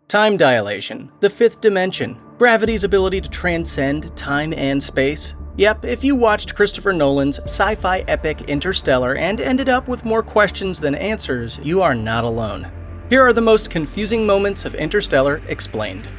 Time dilation, the fifth dimension, gravity's ability to transcend time and space. Yep, if you watched Christopher Nolan's sci-fi epic Interstellar and ended up with more questions than answers, you are not alone. Here are the most confusing moments of Interstellar explained.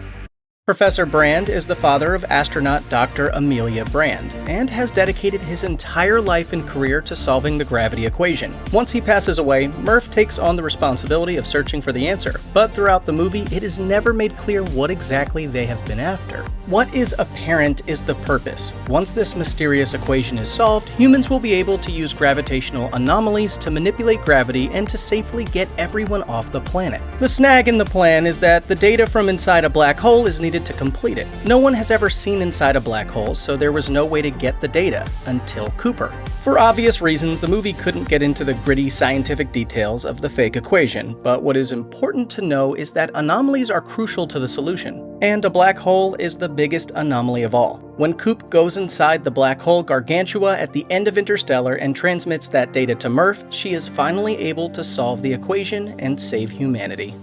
Professor Brand is the father of astronaut Dr. Amelia Brand, and has dedicated his entire life and career to solving the gravity equation. Once he passes away, Murph takes on the responsibility of searching for the answer, but throughout the movie, it is never made clear what exactly they have been after. What is apparent is the purpose. Once this mysterious equation is solved, humans will be able to use gravitational anomalies to manipulate gravity and to safely get everyone off the planet. The snag in the plan is that the data from inside a black hole is needed to complete it. No one has ever seen inside a black hole, so there was no way to get the data until Cooper. For obvious reasons, the movie couldn't get into the gritty scientific details of the fake equation, but what is important to know is that anomalies are crucial to the solution, and a black hole is the biggest anomaly of all. When Coop goes inside the black hole Gargantua at the end of Interstellar and transmits that data to Murph, she is finally able to solve the equation and save humanity.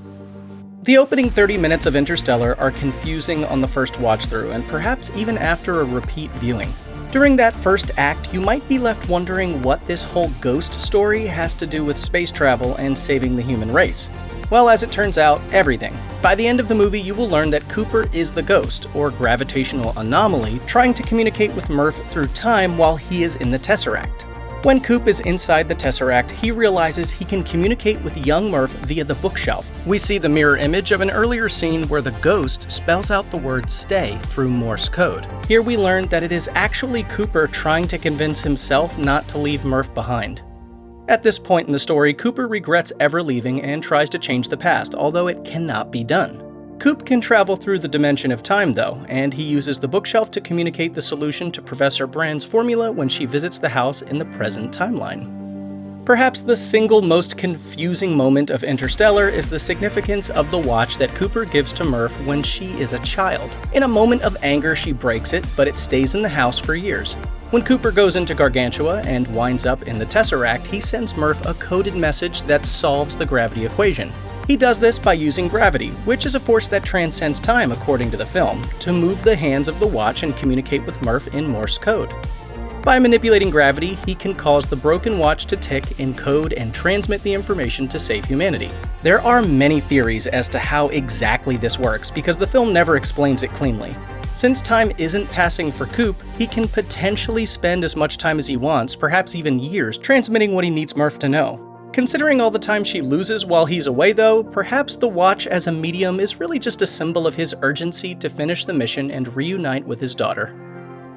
The opening 30 minutes of Interstellar are confusing on the first watch-through, and perhaps even after a repeat viewing. During that first act, you might be left wondering what this whole ghost story has to do with space travel and saving the human race. Well, as it turns out, everything. By the end of the movie, you will learn that Cooper is the ghost, or gravitational anomaly, trying to communicate with Murph through time while he is in the tesseract. When Coop is inside the tesseract, he realizes he can communicate with young Murph via the bookshelf. We see the mirror image of an earlier scene where the ghost spells out the word stay through Morse code. Here we learn that it is actually Cooper trying to convince himself not to leave Murph behind. At this point in the story, Cooper regrets ever leaving and tries to change the past, although it cannot be done. Coop can travel through the dimension of time though, and he uses the bookshelf to communicate the solution to Professor Brand's formula when she visits the house in the present timeline. Perhaps the single most confusing moment of Interstellar is the significance of the watch that Cooper gives to Murph when she is a child. In a moment of anger, she breaks it, but it stays in the house for years. When Cooper goes into Gargantua and winds up in the tesseract, he sends Murph a coded message that solves the gravity equation. He does this by using gravity, which is a force that transcends time according to the film, to move the hands of the watch and communicate with Murph in Morse code. By manipulating gravity, he can cause the broken watch to tick, encode, and transmit the information to save humanity. There are many theories as to how exactly this works, because the film never explains it cleanly. Since time isn't passing for Coop, he can potentially spend as much time as he wants, perhaps even years, transmitting what he needs Murph to know. Considering all the time she loses while he's away though, perhaps the watch as a medium is really just a symbol of his urgency to finish the mission and reunite with his daughter.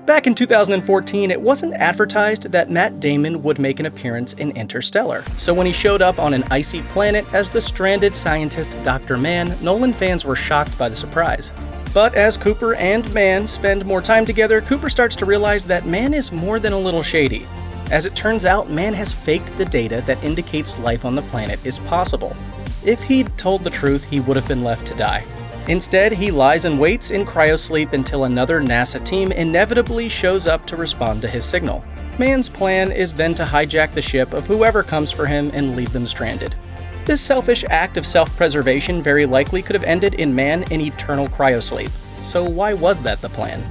Back in 2014, it wasn't advertised that Matt Damon would make an appearance in Interstellar, so when he showed up on an icy planet as the stranded scientist Dr. Mann, Nolan fans were shocked by the surprise. But as Cooper and Mann spend more time together, Cooper starts to realize that Mann is more than a little shady. As it turns out, Mann has faked the data that indicates life on the planet is possible. If he'd told the truth, he would have been left to die. Instead, he lies and waits in cryosleep until another NASA team inevitably shows up to respond to his signal. Mann's plan is then to hijack the ship of whoever comes for him and leave them stranded. This selfish act of self-preservation very likely could have ended in Mann in eternal cryosleep. So why was that the plan?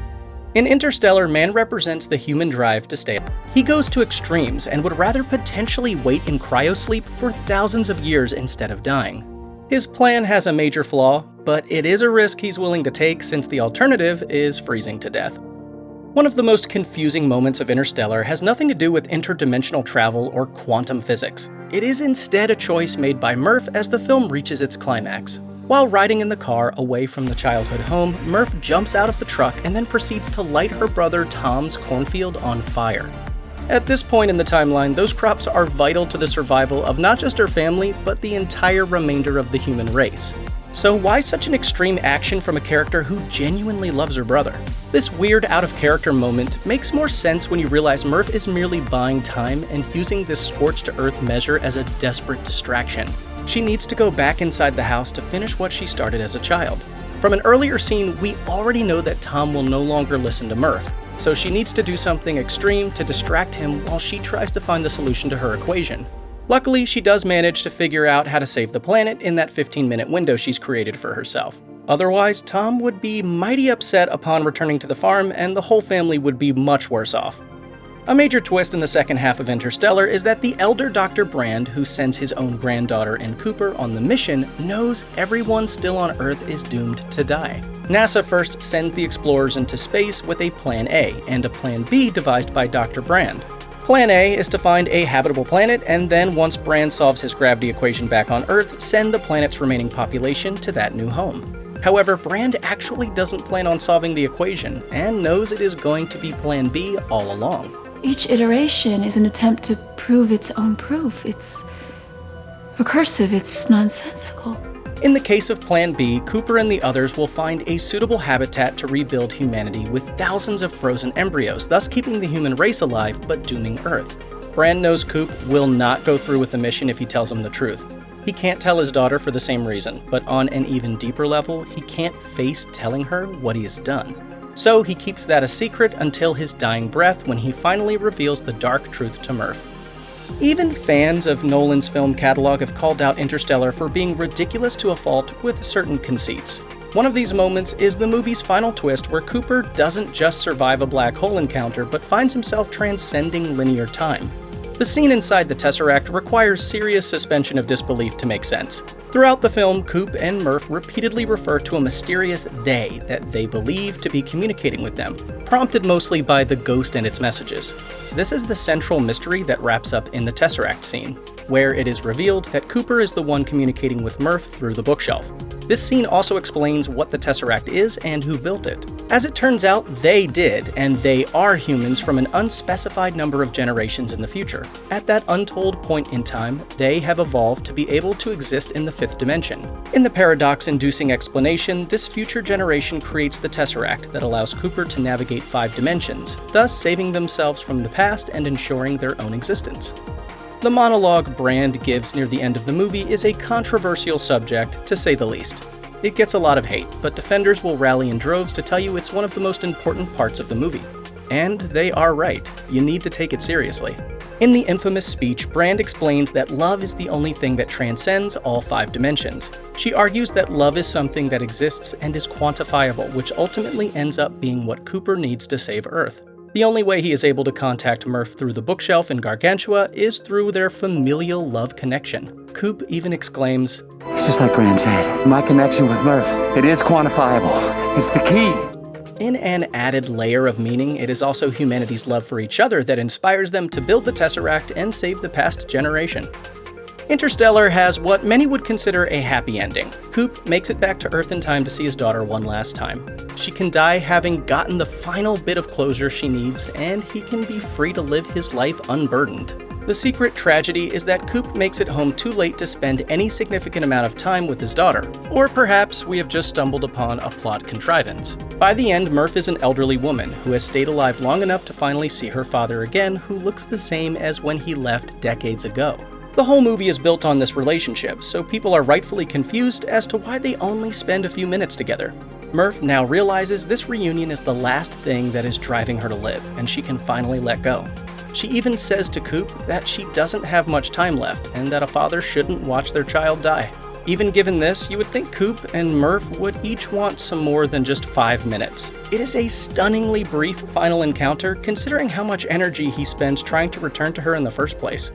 In Interstellar, Mann represents the human drive to stay. He goes to extremes and would rather potentially wait in cryosleep for thousands of years instead of dying. His plan has a major flaw, but it is a risk he's willing to take since the alternative is freezing to death. One of the most confusing moments of Interstellar has nothing to do with interdimensional travel or quantum physics. It is instead a choice made by Murph as the film reaches its climax. While riding in the car away from the childhood home, Murph jumps out of the truck and then proceeds to light her brother Tom's cornfield on fire. At this point in the timeline, those crops are vital to the survival of not just her family, but the entire remainder of the human race. So why such an extreme action from a character who genuinely loves her brother? This weird out-of-character moment makes more sense when you realize Murph is merely buying time and using this scorched-to-earth measure as a desperate distraction. She needs to go back inside the house to finish what she started as a child. From an earlier scene, we already know that Tom will no longer listen to Murph, so she needs to do something extreme to distract him while she tries to find the solution to her equation. Luckily, she does manage to figure out how to save the planet in that 15-minute window she's created for herself. Otherwise, Tom would be mighty upset upon returning to the farm, and the whole family would be much worse off. A major twist in the second half of Interstellar is that the elder Dr. Brand, who sends his own granddaughter and Cooper on the mission, knows everyone still on Earth is doomed to die. NASA first sends the explorers into space with a Plan A, and a Plan B devised by Dr. Brand. Plan A is to find a habitable planet, and then once Brand solves his gravity equation back on Earth, send the planet's remaining population to that new home. However, Brand actually doesn't plan on solving the equation, and knows it is going to be Plan B all along. Each iteration is an attempt to prove its own proof. It's recursive, it's nonsensical. In the case of Plan B, Cooper and the others will find a suitable habitat to rebuild humanity with thousands of frozen embryos, thus keeping the human race alive but dooming Earth. Brand knows Coop will not go through with the mission if he tells him the truth. He can't tell his daughter for the same reason, but on an even deeper level, he can't face telling her what he has done. So he keeps that a secret until his dying breath, when he finally reveals the dark truth to Murph. Even fans of Nolan's film catalog have called out Interstellar for being ridiculous to a fault with certain conceits. One of these moments is the movie's final twist, where Cooper doesn't just survive a black hole encounter, but finds himself transcending linear time. The scene inside the tesseract requires serious suspension of disbelief to make sense. Throughout the film, Coop and Murph repeatedly refer to a mysterious they that they believe to be communicating with them, prompted mostly by the ghost and its messages. This is the central mystery that wraps up in the tesseract scene, where it is revealed that Cooper is the one communicating with Murph through the bookshelf. This scene also explains what the tesseract is and who built it. As it turns out, they did, and they are humans from an unspecified number of generations in the future. At that untold point in time, they have evolved to be able to exist in the fifth dimension. In the paradox-inducing explanation, this future generation creates the tesseract that allows Cooper to navigate 5 dimensions, thus saving themselves from the past and ensuring their own existence. The monologue Brand gives near the end of the movie is a controversial subject, to say the least. It gets a lot of hate, but defenders will rally in droves to tell you it's one of the most important parts of the movie. And they are right. You need to take it seriously. In the infamous speech, Brand explains that love is the only thing that transcends all 5 dimensions. She argues that love is something that exists and is quantifiable, which ultimately ends up being what Cooper needs to save Earth. The only way he is able to contact Murph through the bookshelf in Gargantua is through their familial love connection. Coop even exclaims, "It's just like Brand said. My connection with Murph, it is quantifiable. It's the key." In an added layer of meaning, it is also humanity's love for each other that inspires them to build the tesseract and save the past generation. Interstellar has what many would consider a happy ending. Coop makes it back to Earth in time to see his daughter one last time. She can die having gotten the final bit of closure she needs, and he can be free to live his life unburdened. The secret tragedy is that Coop makes it home too late to spend any significant amount of time with his daughter. Or perhaps we have just stumbled upon a plot contrivance. By the end, Murph is an elderly woman who has stayed alive long enough to finally see her father again, who looks the same as when he left decades ago. The whole movie is built on this relationship, so people are rightfully confused as to why they only spend a few minutes together. Murph now realizes this reunion is the last thing that is driving her to live, and she can finally let go. She even says to Coop that she doesn't have much time left, and that a father shouldn't watch their child die. Even given this, you would think Coop and Murph would each want some more than just 5 minutes. It is a stunningly brief final encounter, considering how much energy he spends trying to return to her in the first place.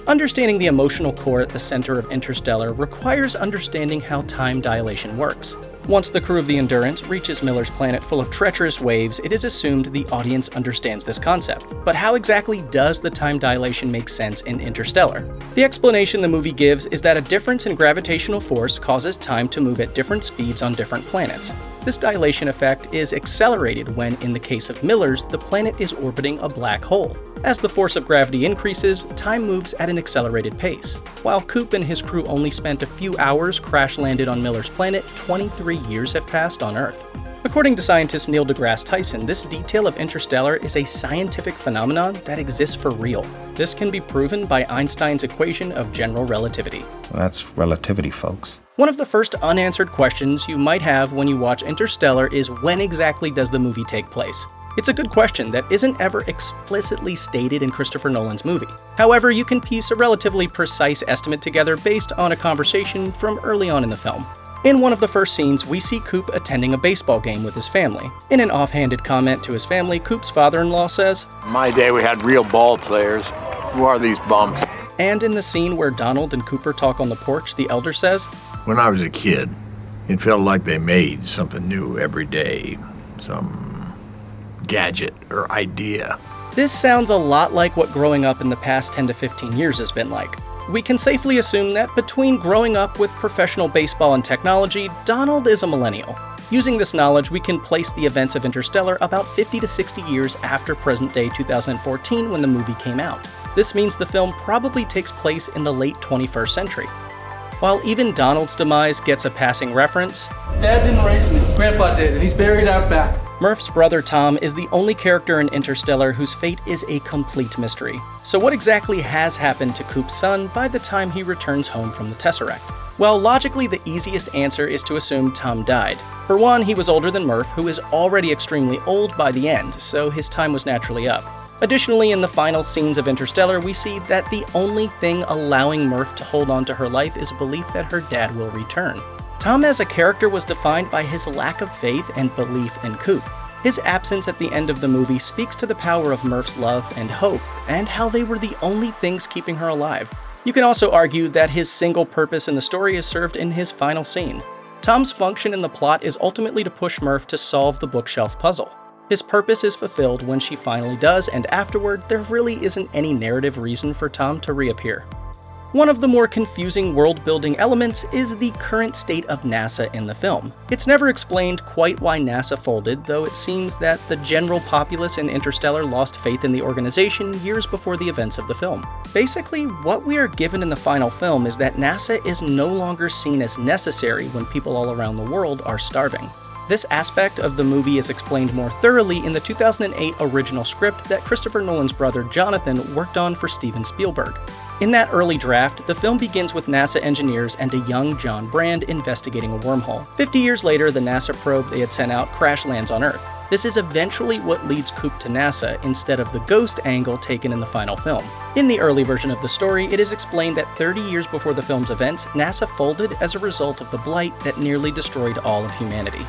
Understanding the emotional core at the center of Interstellar requires understanding how time dilation works. Once the crew of the Endurance reaches Miller's planet full of treacherous waves, it is assumed the audience understands this concept. But how exactly does the time dilation make sense in Interstellar? The explanation the movie gives is that a difference in gravitational force causes time to move at different speeds on different planets. This dilation effect is accelerated when, in the case of Miller's, the planet is orbiting a black hole. As the force of gravity increases, time moves at an accelerated pace. While Coop and his crew only spent a few hours crash-landed on Miller's planet, 23 years have passed on Earth. According to scientist Neil deGrasse Tyson, this detail of Interstellar is a scientific phenomenon that exists for real. This can be proven by Einstein's equation of general relativity. Well, that's relativity, folks. One of the first unanswered questions you might have when you watch Interstellar is, when exactly does the movie take place? It's a good question that isn't ever explicitly stated in Christopher Nolan's movie. However, you can piece a relatively precise estimate together based on a conversation from early on in the film. In one of the first scenes, we see Coop attending a baseball game with his family. In an offhanded comment to his family, Coop's father-in-law says, "In my day, we had real ball players. Who are these bums?" And in the scene where Donald and Cooper talk on the porch, the elder says, "When I was a kid, it felt like they made something new every day. Some gadget or idea." This sounds a lot like what growing up in the past 10 to 15 years has been like. We can safely assume that between growing up with professional baseball and technology, Donald is a millennial. Using this knowledge, we can place the events of Interstellar about 50 to 60 years after present-day 2014 when the movie came out. This means the film probably takes place in the late 21st century. While even Donald's demise gets a passing reference, "Dad didn't raise me. Grandpa did, and he's buried out back." Murph's brother Tom is the only character in Interstellar whose fate is a complete mystery. So what exactly has happened to Coop's son by the time he returns home from the tesseract? Well, logically the easiest answer is to assume Tom died. For one, he was older than Murph, who is already extremely old by the end, so his time was naturally up. Additionally, in the final scenes of Interstellar, we see that the only thing allowing Murph to hold on to her life is a belief that her dad will return. Tom as a character was defined by his lack of faith and belief in Coop. His absence at the end of the movie speaks to the power of Murph's love and hope, and how they were the only things keeping her alive. You can also argue that his single purpose in the story is served in his final scene. Tom's function in the plot is ultimately to push Murph to solve the bookshelf puzzle. His purpose is fulfilled when she finally does, and afterward, there really isn't any narrative reason for Tom to reappear. One of the more confusing world-building elements is the current state of NASA in the film. It's never explained quite why NASA folded, though it seems that the general populace in Interstellar lost faith in the organization years before the events of the film. Basically, what we are given in the final film is that NASA is no longer seen as necessary when people all around the world are starving. This aspect of the movie is explained more thoroughly in the 2008 original script that Christopher Nolan's brother Jonathan worked on for Steven Spielberg. In that early draft, the film begins with NASA engineers and a young John Brand investigating a wormhole. 50 years later, the NASA probe they had sent out crash lands on Earth. This is eventually what leads Coop to NASA instead of the ghost angle taken in the final film. In the early version of the story, it is explained that 30 years before the film's events, NASA folded as a result of the blight that nearly destroyed all of humanity.